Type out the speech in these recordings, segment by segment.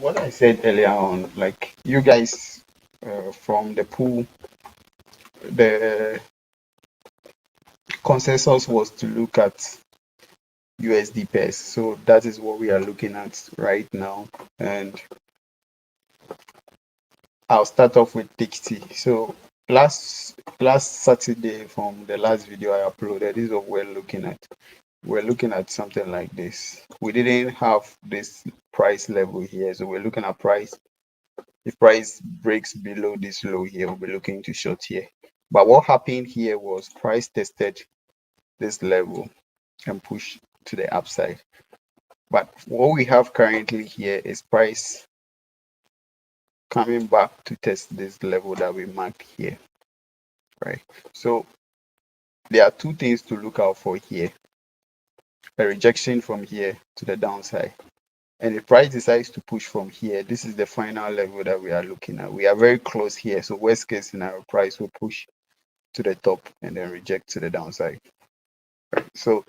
what I said earlier on, like you guys from the pool, the consensus was to look at USD pairs. So that is what we are looking at right now. And I'll start off with TXT. So last Saturday from the last video I uploaded, this is what we're looking at. We're looking at something like this. We didn't have this price level here, so we're looking at price. If price breaks below this low here, we'll be looking to short here. But what happened here was price tested this level and pushed to the upside. But what we have currently here is price coming back to test this level that we marked here, right? So there are two things to look out for here. A rejection from here to the downside. And if price decides to push from here, this is the final level that we are looking at. We are very close here. So worst case scenario, price will push to the top and then reject to the downside. Right? So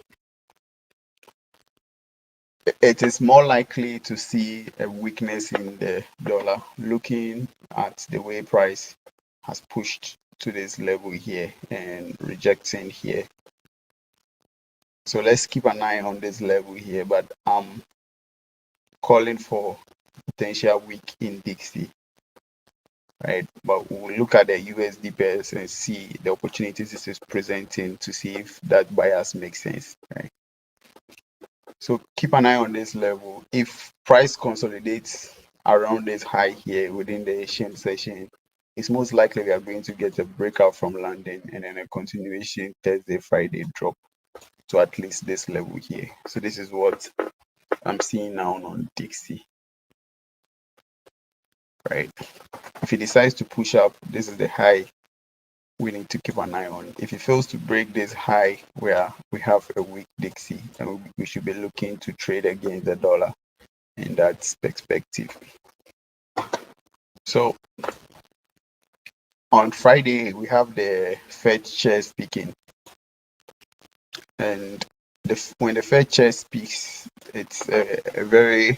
it is more likely to see a weakness in the dollar looking at the way price has pushed to this level here and rejecting here. So let's keep an eye on this level here, but I'm calling for potential weak in Dixie, right? But we'll look at the USD pairs and see the opportunities this is presenting to see if that bias makes sense, right? So keep an eye on this level. If price consolidates around this high here within the Asian session, it's most likely we are going to get a breakout from London and then a continuation Thursday, Friday drop to at least this level here. So this is what I'm seeing now on Dixie, right? If it decides to push up, this is the high we need to keep an eye on. If it fails to break this high where we have a weak Dixie, and we should be looking to trade against the dollar in that perspective. So on Friday, we have the Fed chair speaking. And when the Fed chair speaks, it's very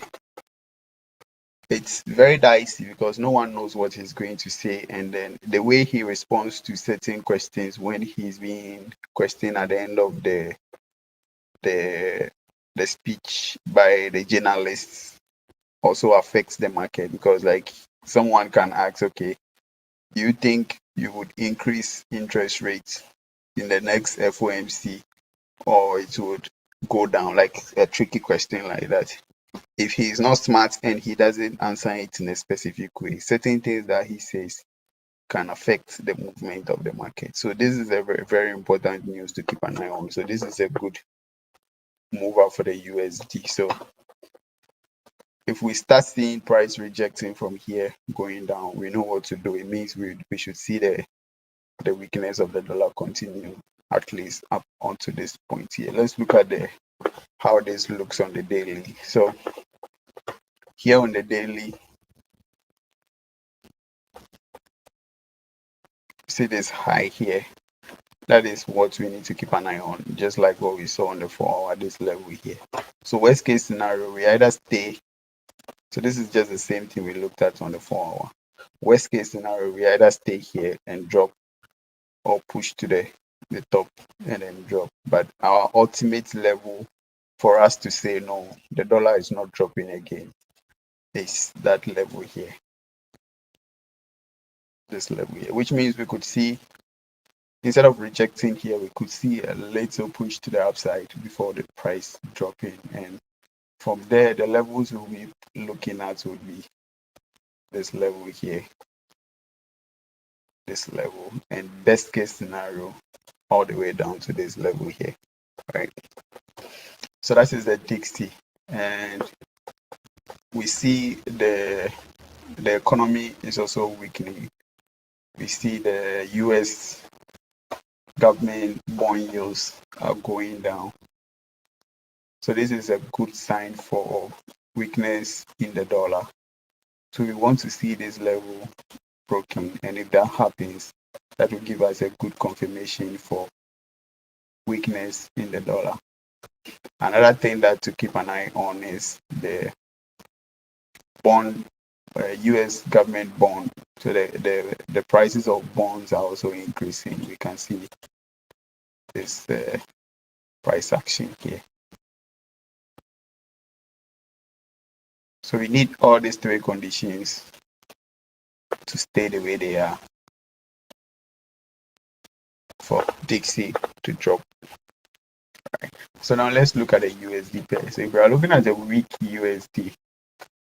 dicey because no one knows what he's going to say, and then the way he responds to certain questions when he's being questioned at the end of the speech by the journalists also affects the market, because like someone can ask, okay, do you think you would increase interest rates in the next FOMC or it would go down, like a tricky question like that. If he's not smart and he doesn't answer it in a specific way, certain things that he says can affect the movement of the market. So this is a very, very important news to keep an eye on. So this is a good mover for the USD. So if we start seeing price rejecting from here going down, we know what to do. It means we should see the weakness of the dollar continue at least up onto this point here. Let's look at how this looks on the daily. So here on the daily, see this high here. That is what we need to keep an eye on, just like what we saw on the 4 hour, this level here. So worst case scenario, we either stay. So this is just the same thing we looked at on the 4 hour. Worst case scenario, we either stay here and drop or push to the top and then drop. But our ultimate level for us to say no, the dollar is not dropping again, is that level here. This level here, which means we could see, instead of rejecting here, we could see a little push to the upside before the price dropping. And from there, the levels we'll be looking at would be this level here, this level, and best case scenario, all the way down to this level here, right? So that is the Dixie. And we see the economy is also weakening. We see the US government bond yields are going down. So this is a good sign for weakness in the dollar. So we want to see this level broken, and if that happens, that will give us a good confirmation for weakness in the dollar. Another thing that to keep an eye on is the bond, US government bond. So the prices of bonds are also increasing. We can see this price action here. So we need all these three conditions to stay the way they are for Dixie to drop. Right. So now let's look at the USD pair. So if we are looking at a weak USD,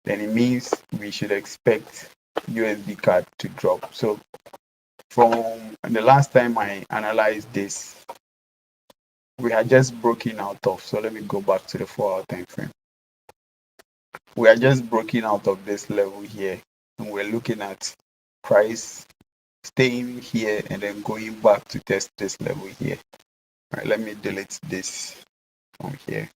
then it means we should expect USD CAD to drop. So from the last time I analyzed this, we are just broken out of. So let me go back to the 4-hour time frame. We are just broken out of this level here, and we're looking at price staying here and then going back to test this level here. All right, let me delete this from here.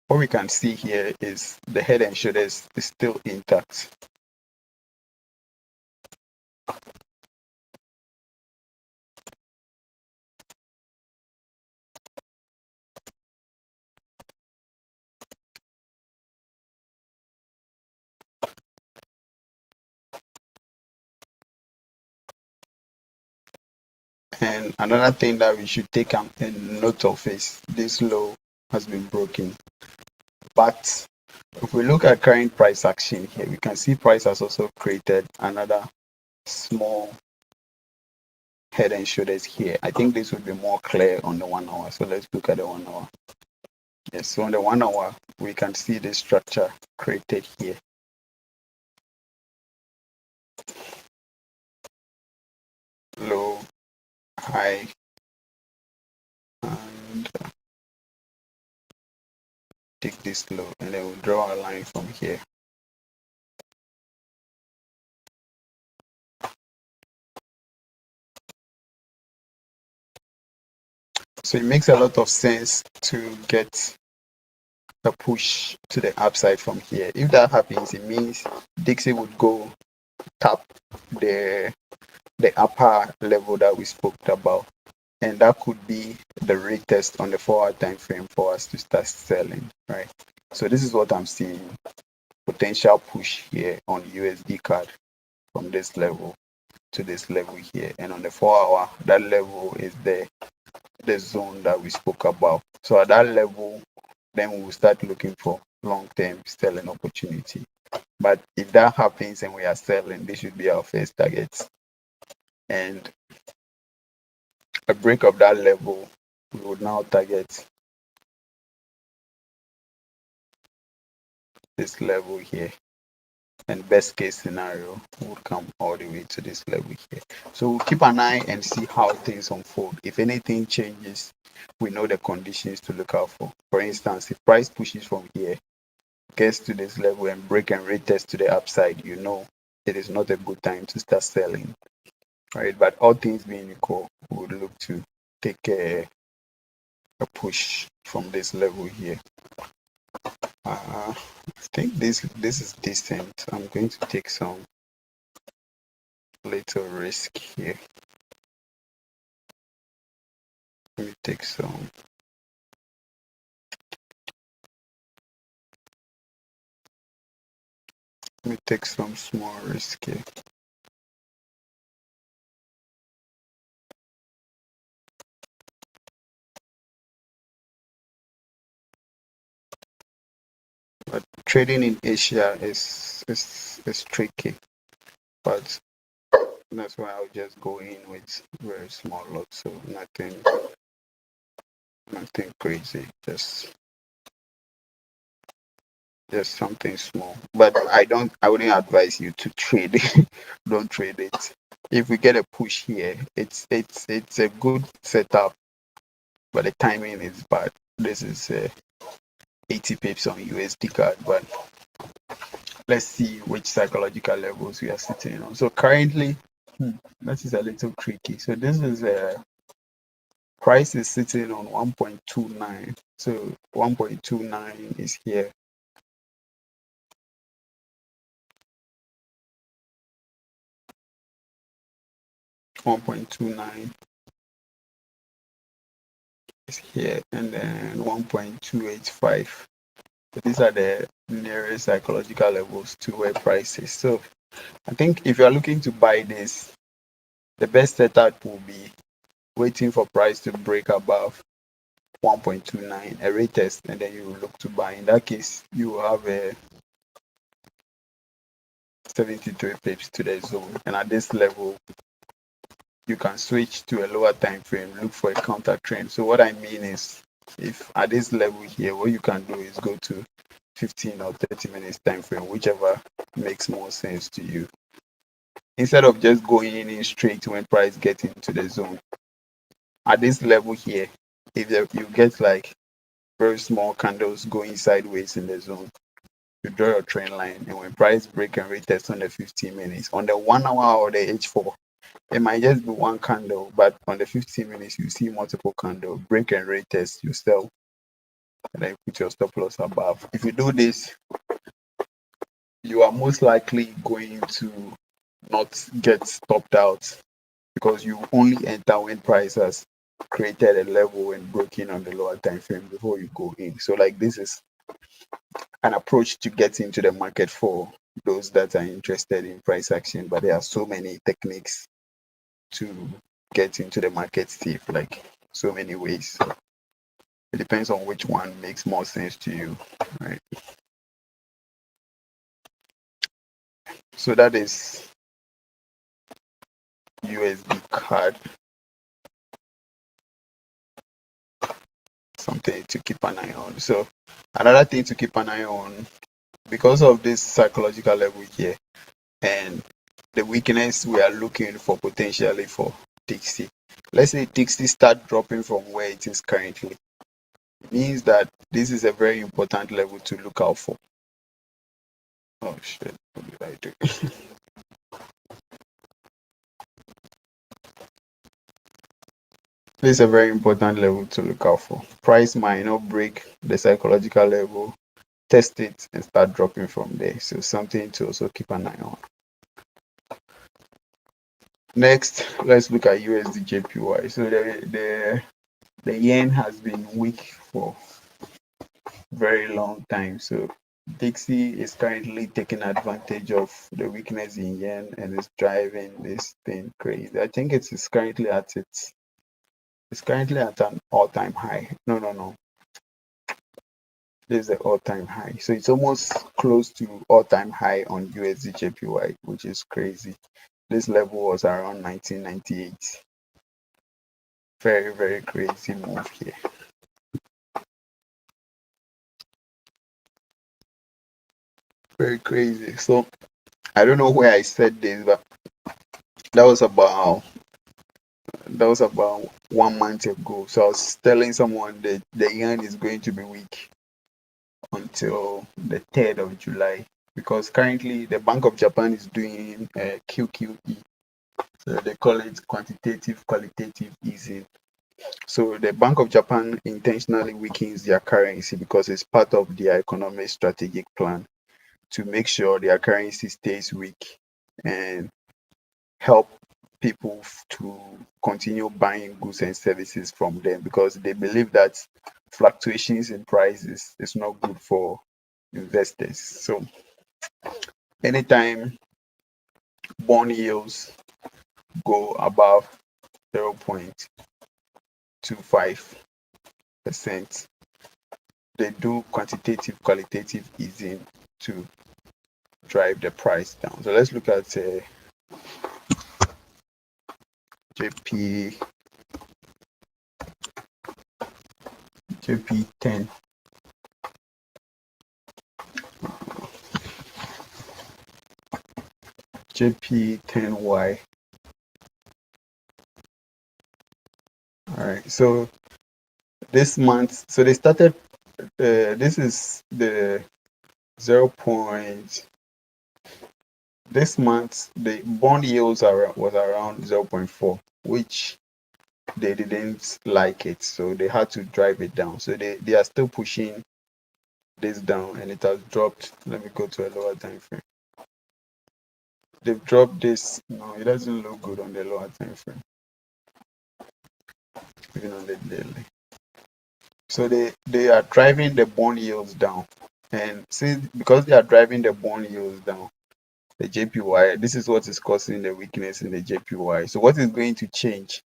What we can see here is the head and shoulders is still intact. And another thing that we should take a note of is this low has been broken. But if we look at current price action here, we can see price has also created another small head and shoulders here. I think this would be more clear on the 1 hour. So let's look at the 1 hour. Yes, so on the 1 hour, we can see the structure created here. Low, high, and take this low, and then we'll draw a line from here. So it makes a lot of sense to get a push to the upside from here. If that happens, it means Dixie would go tap the upper level that we spoke about, and that could be the retest on the 4-hour time frame for us to start selling, right? So this is what I'm seeing, potential push here on USD CAD from this level to this level here, and on the 4-hour, that level is the zone that we spoke about. So at that level, then we will start looking for long-term selling opportunity. But if that happens and we are selling, this should be our first target. And a break of that level, we would now target this level here. And best case scenario would come all the way to this level here. So we'll keep an eye and see how things unfold. If anything changes, we know the conditions to look out for. For instance, if price pushes from here, gets to this level and break and retest to the upside, you know it is not a good time to start selling, right? But all things being equal, we would look to take a push from this level here. I think this is decent. I'm going to take some little risk here. Let me take some. Let me take some small risk here. But trading in Asia is tricky. But that's why I'll just go in with very small lots, so nothing crazy, just something small. But I wouldn't advise you to trade it. Don't trade it. If we get a push here, it's a good setup, but the timing is bad. This is 80 pips on USD CAD, but let's see which psychological levels we are sitting on. So currently, that is a little tricky. So this is price is sitting on 1.29. So 1.29 is here. 1.29 is here, and then 1.285. So these are the nearest psychological levels to where price is. So I think if you are looking to buy this, the best setup will be waiting for price to break above 1.29, a rate test, and then you will look to buy. In that case, you will have a 73 pips to the zone, and at this level, you can switch to a lower time frame, look for a counter trend. So what I mean is, if at this level here, what you can do is go to 15 or 30 minutes time frame, whichever makes more sense to you. Instead of just going in straight when price gets into the zone. At this level here, if you get like very small candles going sideways in the zone, you draw your trend line, and when price break and retest on the 15 minutes, on the 1 hour or the H4, it might just be one candle, but on the 15 minutes, you see multiple candles, break and retest, you sell, and then put your stop loss above. If you do this, you are most likely going to not get stopped out because you only enter when price has created a level and broken on the lower time frame before you go in. So like this is an approach to get into the market for those that are interested in price action, but there are so many techniques to get into the market safe, like so many ways. So it depends on which one makes more sense to you, right? So that is USD card, something to keep an eye on. So another thing to keep an eye on, because of this psychological level here and the weakness we are looking for potentially for TXT. Let's say TXT start dropping from where it is currently. It means that this is a very important level to look out for. Oh shit, what did I do? This is a very important level to look out for. Price might not break the psychological level, test it and start dropping from there. So something to also keep an eye on. Next, let's look at USD So the yen has been weak for a very long time. So Dixie is currently taking advantage of the weakness in yen and is driving this thing crazy. I think it's currently at an all-time high. No. This is the all-time high. So it's almost close to all-time high on USD which is crazy. This level was around 1998. Very, very crazy move here. Very crazy. So I don't know where I said this, but that was about 1 month ago. So I was telling someone that the yen is going to be weak until the 3rd of July because currently the Bank of Japan is doing QQE. So they call it quantitative qualitative easing. So the Bank of Japan intentionally weakens their currency because it's part of their economic strategic plan to make sure their currency stays weak and help people to continue buying goods and services from them because they believe that fluctuations in prices is not good for investors. So anytime bond yields go above 0.25%, they do quantitative qualitative easing to drive the price down. So let's look at JP 10. JP10Y. All right. So this month, so they started. This is the 0. This month the bond yields was around 0.4, which they didn't like it, so they had to drive it down. So they are still pushing this down, and it has dropped. Let me go to a lower time frame. They've dropped this. No, it doesn't look good on the lower time frame, even on the daily. So they are driving the bond yields down. And since because they are driving the bond yields down, the JPY, this is what is causing the weakness in the JPY. So what is going to change?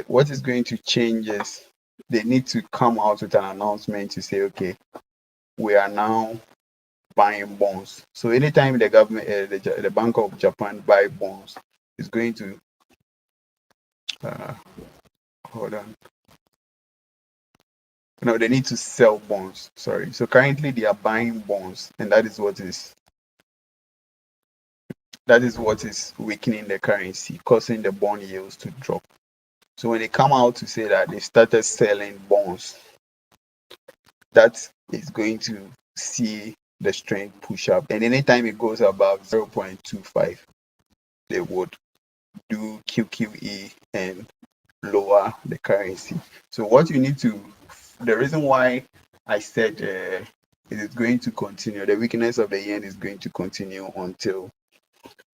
What is going to change is they need to come out with an announcement to say, okay, we are now buying bonds. So anytime the government, the Bank of Japan buy bonds, it's going to uh, hold on. No, they need to sell bonds. Sorry. So currently they are buying bonds, and that is what is weakening the currency, causing the bond yields to drop. So when they come out to say that they started selling bonds, that is going to see the strength push up. And anytime it goes above 0.25, they would do QQE and lower the currency. So what you need to, the reason why I said it is going to continue, the weakness of the yen is going to continue until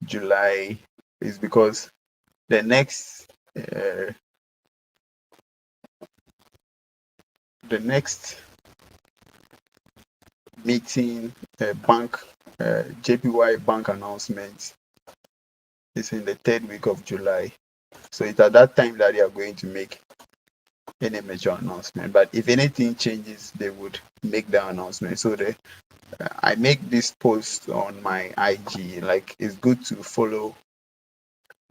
July, is because the next uh, the next meeting bank JPY bank announcement is in the third week of July. So it's at that time that they are going to make any major announcement. But if anything changes, they would make the announcement. So I make this post on my IG. Like it's good to follow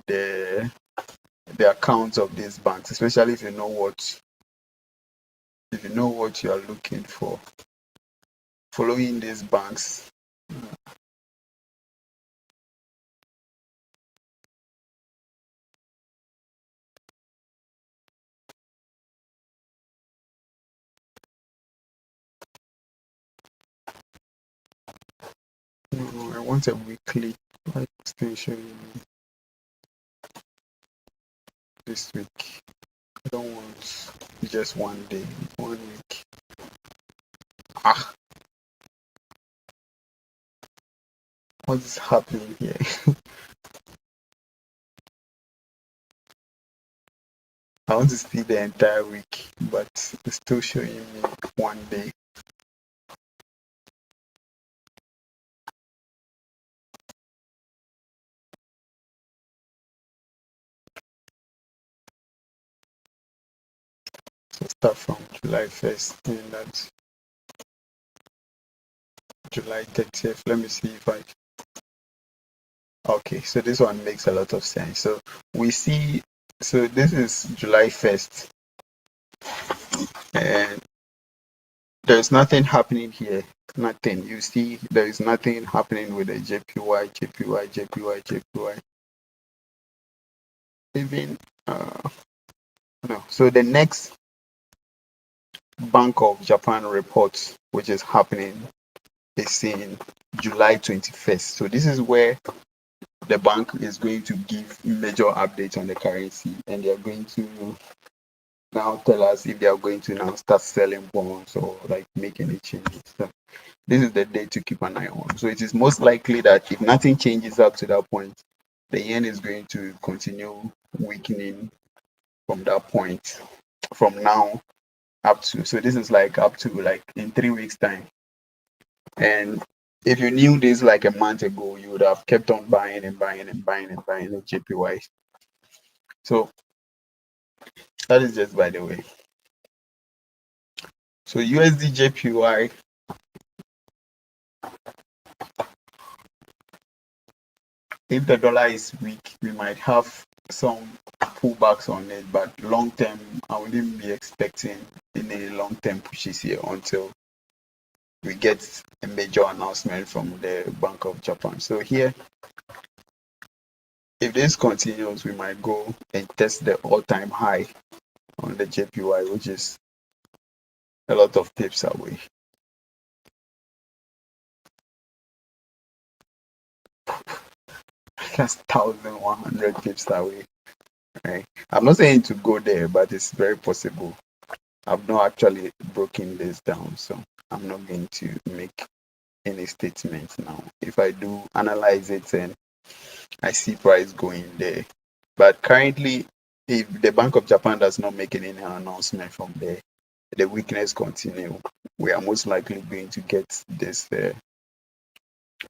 the accounts of these banks, especially if you know what you are looking for. Following these banks. No, I want a weekly like extension this week. I don't want just one day, 1 week. What's happening here? I want to see the entire week, but it's still showing me one day. So start from July 1st and that's July 30th. Let me see if I. Okay, so this one makes a lot of sense. So we see, so this is July 1st, and there's nothing happening here. Nothing. You see, there is nothing happening with the JPY, JPY, JPY, JPY. Even, no. So the next Bank of Japan report, which is happening, is in July 21st. So this is where the bank is going to give major updates on the currency, and they are going to now tell us if they are going to now start selling bonds or like make any changes. So this is the day to keep an eye on. So it is most likely that if nothing changes up to that point, the yen is going to continue weakening from that point, from now up to. So this is like up to like in 3 weeks time. And if you knew this like a month ago, you would have kept on buying and buying and buying and buying the JPY. So that is just by the way. So USD JPY, if the dollar is weak, we might have some pullbacks on it, but long term, I wouldn't be expecting any long term pushes here until we get a major announcement from the Bank of Japan. So here, if this continues, we might go and test the all-time high on the JPY, which is a lot of pips away. That's 1,100 pips away. Right? I'm not saying to go there, but it's very possible. I've not actually broken this down, so I'm not going to make any statements now. If I do analyze it and I see price going there, but currently, if the Bank of Japan does not make any announcement from there, the weakness continue, we are most likely going to get this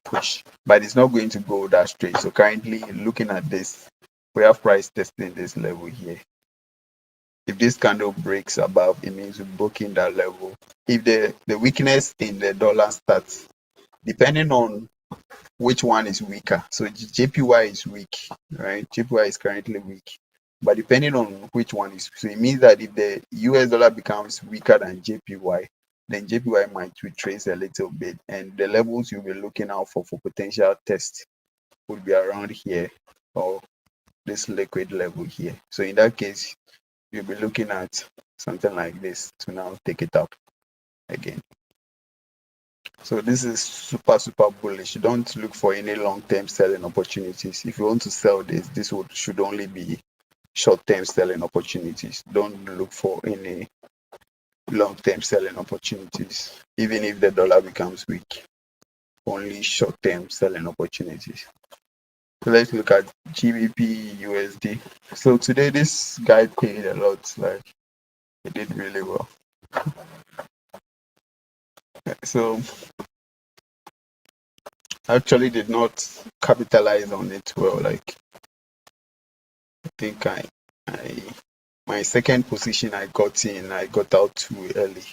push, but it's not going to go that straight. So currently looking at this, we have price testing this level here. If this candle breaks above, it means we're booking that level. If the weakness in the dollar starts, depending on which one is weaker. So JPY is weak, right? JPY is currently weak. But depending on which one is, so it means that if the US dollar becomes weaker than JPY, then JPY might retrace a little bit. And the levels you'll be looking out for potential test would be around here or this liquid level here. So in that case, you'll be looking at something like this to now take it up again. So this is super bullish. Don't look for any long-term selling opportunities. If you want to sell this should only be short-term selling opportunities. Don't look for any long-term selling opportunities, even if the dollar becomes weak. Only short-term selling opportunities. So let's look at GBP USD. So today this guy paid a lot. Like, he did really well. So actually did not capitalize on it well. Like, I think my second position I got out too early,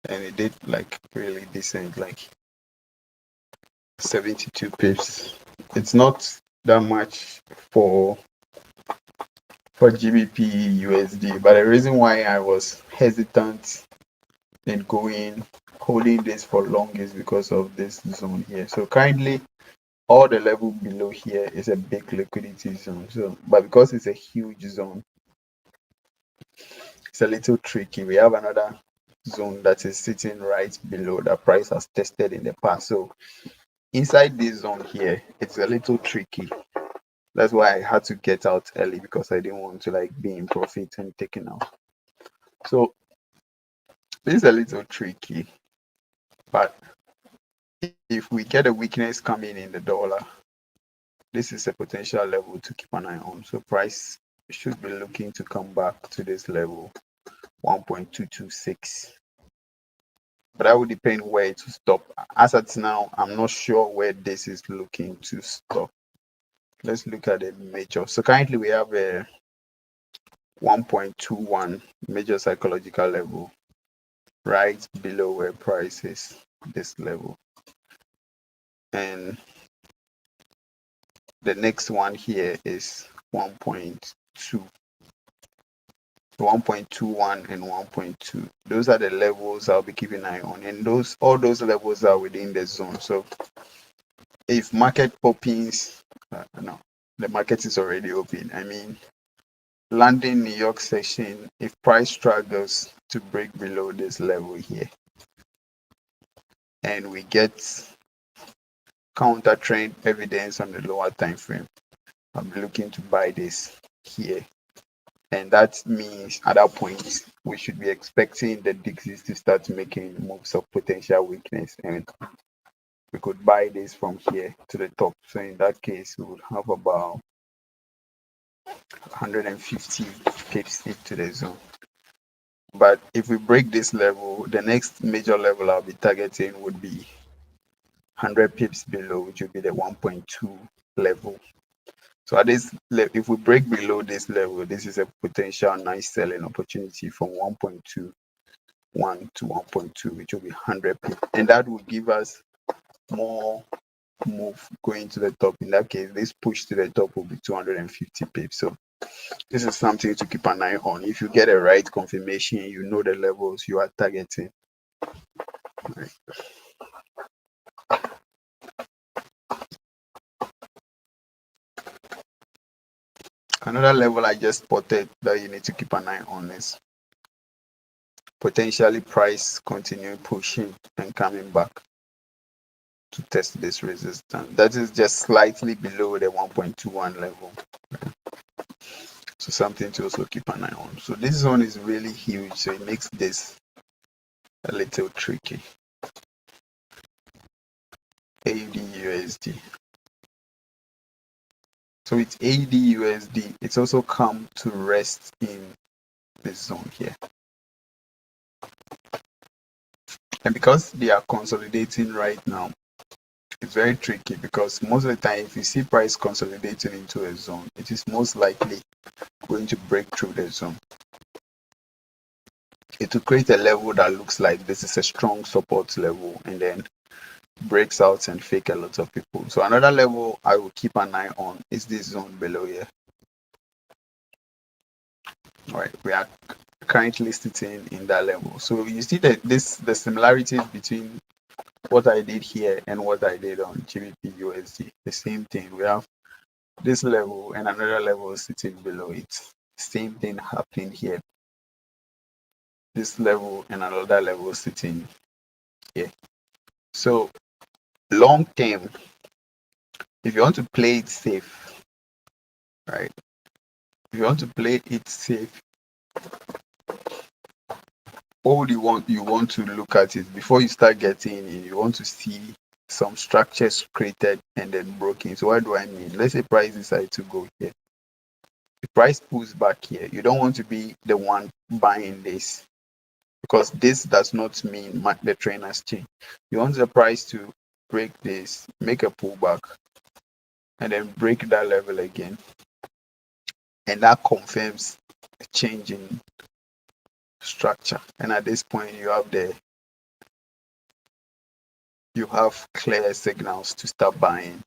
and it did like really decent, like 72 pips. It's not that much for GBP USD, but the reason why I was hesitant in holding this for long is because of this zone here. So currently all the level below here is a big liquidity zone. So, but because it's a huge zone, it's a little tricky. We have another zone that is sitting right below that price has tested in the past. So inside this zone here, it's a little tricky. That's why I had to get out early, because I didn't want to like be in profit and taken out. So this is a little tricky, but if we get a weakness coming in the dollar, this is a potential level to keep an eye on. So price should be looking to come back to this level, 1.226. But that would depend where to stop. As at now, I'm not sure where this is looking to stop. Let's look at the major. So currently we have a 1.21 major psychological level right below where price is, this level. And the next one here is 1.2. 1.21 and 1.2. Those are the levels I'll be keeping an eye on, and all those levels are within the zone. So if market opens, no, the market is already open. I mean, London, New York session, if price struggles to break below this level here, and we get counter trend evidence on the lower time frame, I'll be looking to buy this here. And that means at that point, we should be expecting the Dixis to start making moves of potential weakness. And we could buy this from here to the top. So in that case, we would have about 150 pips into the zone. But if we break this level, the next major level I'll be targeting would be 100 pips below, which would be the 1.2 level. So at this level, if we break below this level, this is a potential nice selling opportunity from 1.21 to 1.2, which will be 100 pips. And that will give us more move going to the top. In that case, this push to the top will be 250 pips. So this is something to keep an eye on. If you get a right confirmation, you know the levels you are targeting. Right. Another level I just spotted that you need to keep an eye on is potentially price continue pushing and coming back to test this resistance. That is just slightly below the 1.21 level. So something to also keep an eye on. So this zone is really huge, so it makes this a little tricky. AUD USD. So with AUD USD, it's also come to rest in this zone here. And because they are consolidating right now, it's very tricky because most of the time, if you see price consolidating into a zone, it is most likely going to break through the zone. It will create a level that looks like this is a strong support level and then breaks out and fake a lot of people. So another level I will keep an eye on is this zone below here. All right, we are currently sitting in that level. So you see that the similarities between what I did here and what I did on GBP USD. The same thing. We have this level and another level sitting below it. Same thing happening here. This level and another level sitting here. So long term, if you want to play it safe, right? If you want to play it safe, all you want to look at is before you start getting in, you want to see some structures created and then broken. So what do I mean? Let's say price decide to go here. The price pulls back here. You don't want to be the one buying this because this does not mean the trend has changed. You want the price to break this, make a pullback, and then break that level again. And that confirms a change in structure. And at this point, you have clear signals to start buying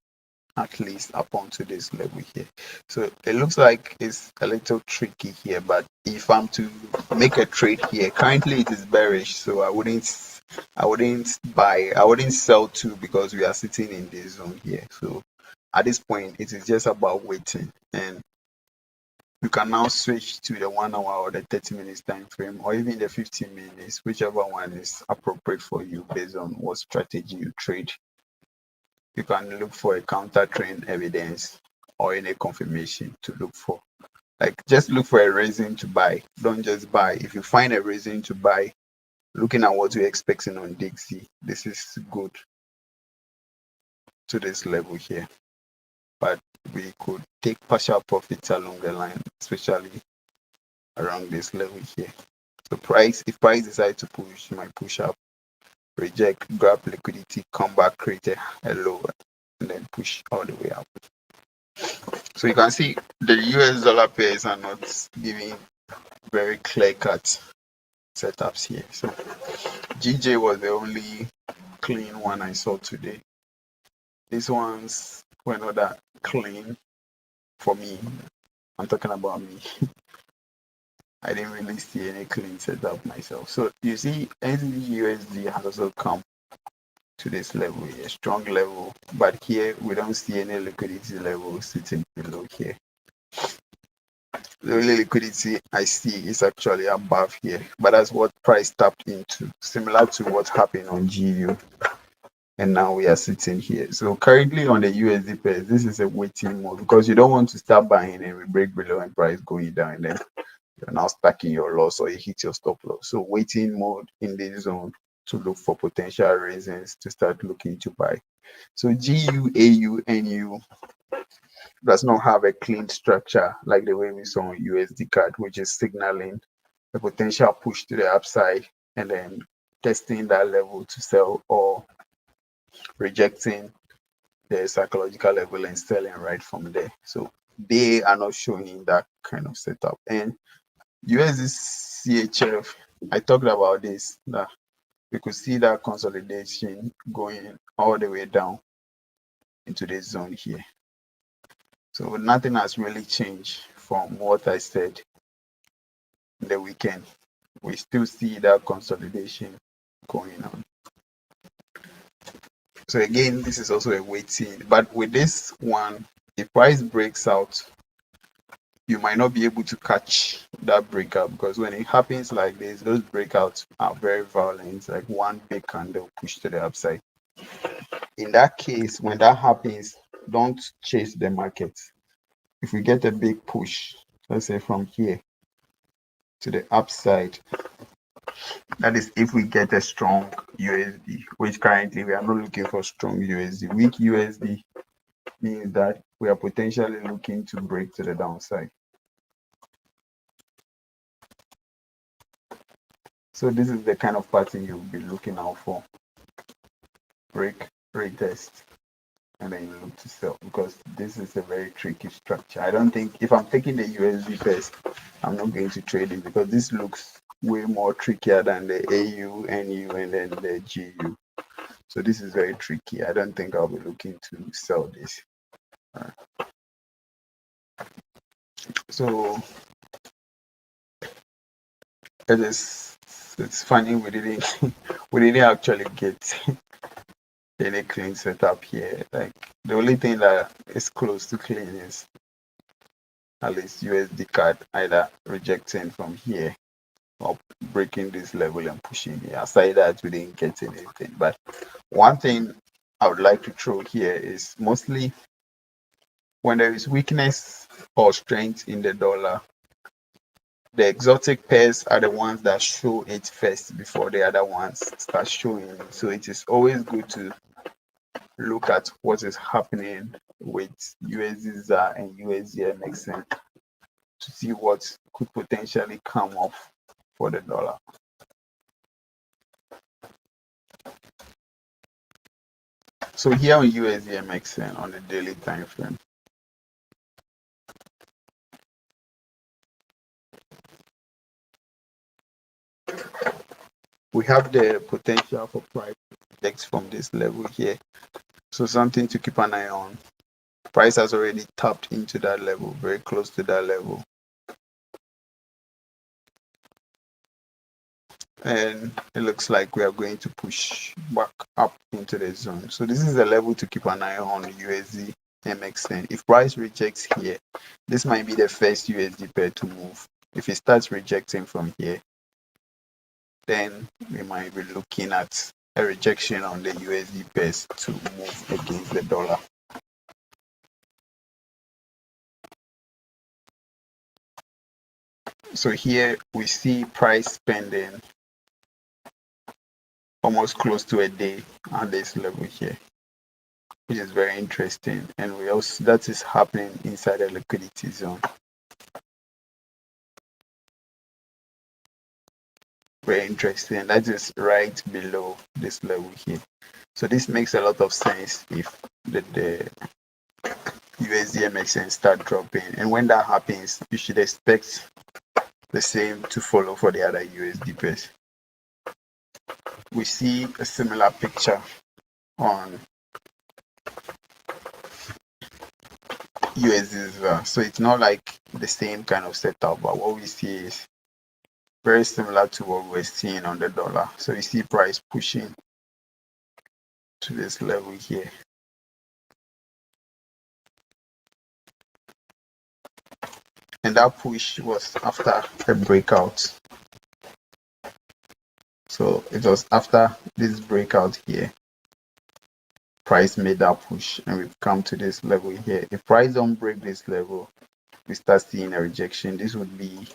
at least up onto this level here. So it looks like it's a little tricky here, but if I'm to make a trade here, currently it is bearish, so I wouldn't buy, I wouldn't sell too because we are sitting in this zone here. So at this point, it is just about waiting, and you can now switch to the 1 hour or the 30 minutes time frame, or even the 15 minutes, whichever one is appropriate for you based on what strategy you trade. You can look for a counter trend evidence or any confirmation to look for. Like, just look for a reason to buy. Don't just buy. If you find a reason to buy, looking at what you're expecting on Dixie, this is good to this level here. But we could take partial profits along the line, especially around this level here. So if price decides to push, you might push up, reject, grab liquidity, come back, create a low, and then push all the way up. So you can see the US dollar pairs are not giving very clear-cut setups here. So GJ was the only clean one I saw today. These ones were not that clean for me. I'm talking about me. I didn't really see any clean setup myself. So you see, NZD has also come to this level here, strong level, but here we don't see any liquidity level sitting below here. The only liquidity I see is actually above here, but that's what price tapped into, similar to what happened on GU. And now we are sitting here. So currently on the USD pairs, this is a waiting mode because you don't want to start buying and we break below and price going down, and then you're now stuck in your loss or you hit your stop loss. So waiting mode in this zone to look for potential reasons to start looking to buy. So GU, AU, NU does not have a clean structure like the way we saw on USD card, which is signaling a potential push to the upside and then testing that level to sell or rejecting the psychological level and selling right from there. So they are not showing that kind of setup. And USD CHF, I talked about this, that we could see that consolidation going all the way down into this zone here. So nothing has really changed from what I said in the weekend. We still see that consolidation going on. So again, this is also a waiting, but with this one, if price breaks out, you might not be able to catch that breakout because when it happens like this, those breakouts are very violent, like one big candle push to the upside. In that case, when that happens, don't chase the market. If we get a big push, let's say from here to the upside, that is if we get a strong USD, which currently we are not looking for strong USD. Weak USD means that we are potentially looking to break to the downside. So this is the kind of pattern you'll be looking out for. Break, retest, and then you look to sell, because this is a very tricky structure. I don't think, if I'm taking the USD first, I'm not going to trade it, because this looks way more trickier than the AU, NU, and then the GU. So this is very tricky. I don't think I'll be looking to sell this. So it's funny we didn't actually get any clean setup here. Like, the only thing that is close to clean is at least USD card either rejecting from here or breaking this level and pushing here. Aside that, we didn't get anything. But one thing I would like to throw here is, mostly when there is weakness or strength in the dollar, the exotic pairs are the ones that show it first before the other ones start showing. So it is always good to look at what is happening with USD and USD to see what could potentially come off for the dollar. So here on USD on the daily time frame, we have the potential for price index from this level here. So something to keep an eye on. Price has already tapped into that level, very close to that level. And it looks like we are going to push back up into the zone. So this is a level to keep an eye on USD MXN. If price rejects here, this might be the first USD pair to move. If it starts rejecting from here, then we might be looking at a rejection on the USD pairs to move against the dollar. So here we see price spending almost close to a day on this level here, which is very interesting. And we also, that is happening inside the liquidity zone. Very interesting. That is right below this level here. So this makes a lot of sense if the USD MXN start dropping. And when that happens, you should expect the same to follow for the other USD pairs. We see a similar picture on USD as well. So it's not like the same kind of setup, but what we see is very similar to what we're seeing on the dollar. So you see price pushing to this level here. And that push was after a breakout. So it was after this breakout here, price made that push, and we've come to this level here. If price don't break this level, we start seeing a rejection. This would be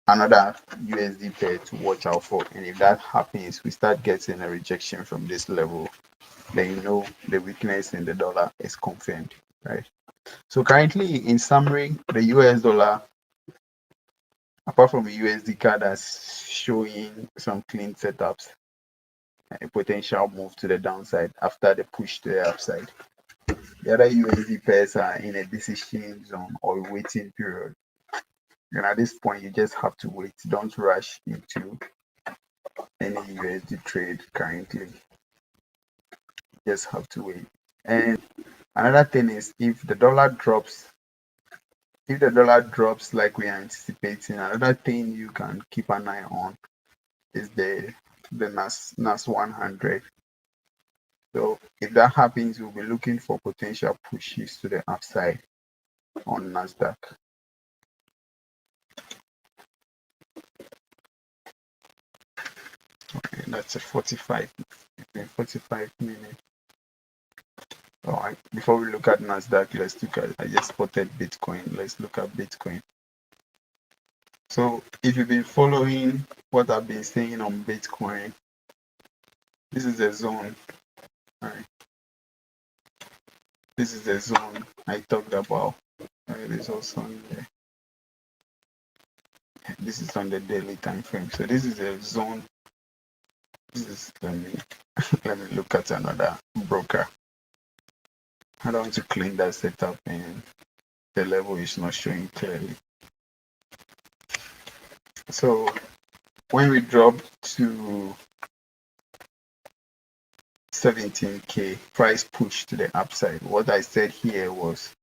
another USD pair to watch out for. And if that happens, we start getting a rejection from this level, then you know the weakness in the dollar is confirmed, right? So currently, in summary, the US dollar, apart from the USD card, that's showing some clean setups, a potential move to the downside after the push to the upside. The other USD pairs are in a decision zone or waiting period. And at this point, you just have to wait. Don't rush into any USD trade currently. You just have to wait. And another thing is, if the dollar drops like we are anticipating, another thing you can keep an eye on is the NAS 100. So if that happens, we'll be looking for potential pushes to the upside on Nasdaq. Okay, that's a 45 minute. All right. Before we look at Nasdaq, let's look at. I just spotted Bitcoin. Let's look at Bitcoin. So if you've been following what I've been saying on Bitcoin, this is the zone. All right. This is the zone I talked about. It is also in there. This is on the daily time frame. So this is a zone. This is let me look at another broker. I don't want to clean that setup and the level is not showing clearly. So when we drop to 17k, price push to the upside. What I said here was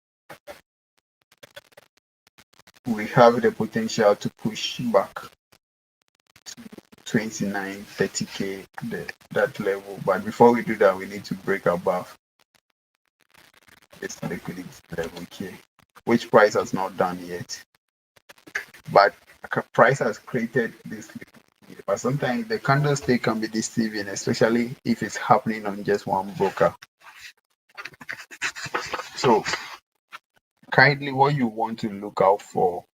we have the potential to push back to 29, 30k, that level. But before we do that, we need to break above this liquidity level here, which price has not done yet. But price has created this liquidity. But sometimes the candlestick can be deceiving, especially if it's happening on just one broker. So kindly, what you want to look out for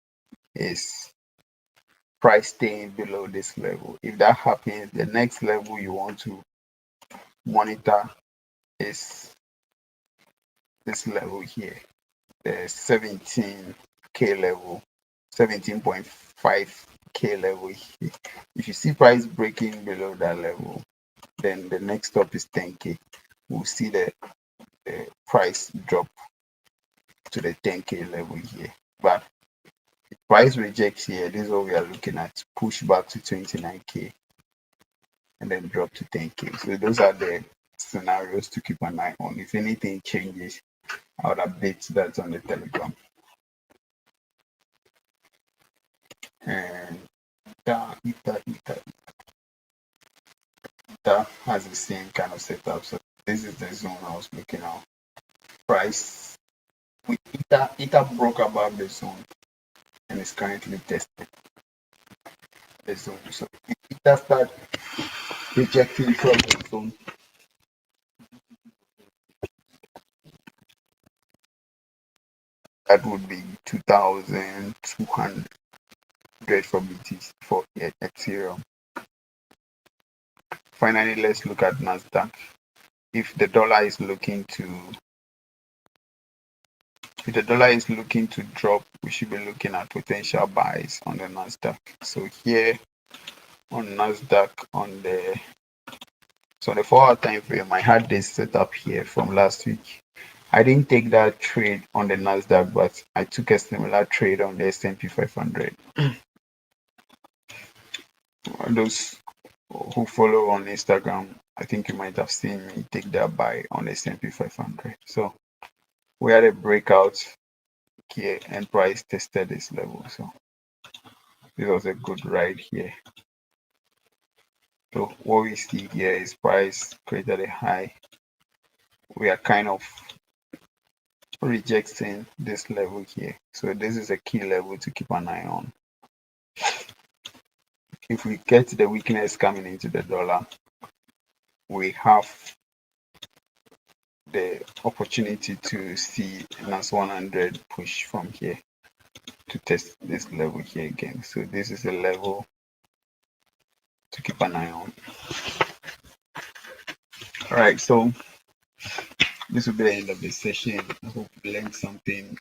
is price staying below this level. If that happens, the next level you want to monitor is this level here, the 17k level, 17.5k level here. If you see price breaking below that level, then the next stop is 10k. We'll see the price drop to the 10k level here. But if price rejects here, this is what we are looking at, push back to 29k and then drop to 10k. So those are the scenarios to keep an eye on. If anything changes, I would update that on the Telegram. And that has the same kind of setup. So this is the zone I was looking at. Price with Ether broke above the zone and is currently testing the zone. So if Ether start rejecting from the zone, that would be 2,200 for BTC for Ethereum. Finally, let's look at Nasdaq. If the dollar is looking to drop, we should be looking at potential buys on the Nasdaq. So here on Nasdaq, on the 4-hour time frame, I had this set up here from last week. I didn't take that trade on the Nasdaq, but I took a similar trade on the S&P 500. Those who follow on Instagram, I think you might have seen me take that buy on the S&P 500. So we had a breakout here and price tested this level. So this was a good ride here. So what we see here is price created a high. We are kind of rejecting this level here. So this is a key level to keep an eye on. If we get the weakness coming into the dollar, we have the opportunity to see NAS 100 push from here to test this level here again. So this is a level to keep an eye on. All right, so this will be the end of the session. I hope you learned something.